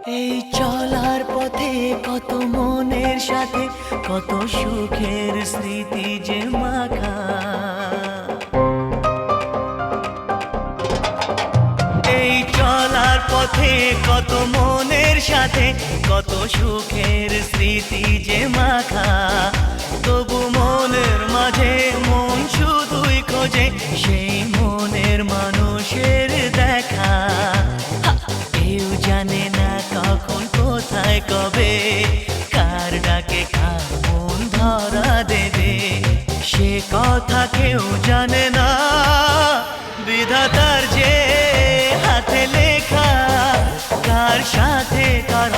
এই চলার পথে কত মনের সাথে কত সুখের স্মৃতি যে মাখা। এই চলার পথে কত মনের সাথে কত সুখের স্মৃতি যে মাখা। তবু মনের মাঝে মন শুধুই খোঁজে সেই মনের মানুষের দেখা। কেউ জানে না কখন কোথায় কবে কার ডাকে কার মন ধরা দেবে, সে কথা কেউ জানে না। বিধাতার যে হাতে লেখা কার সাথে কার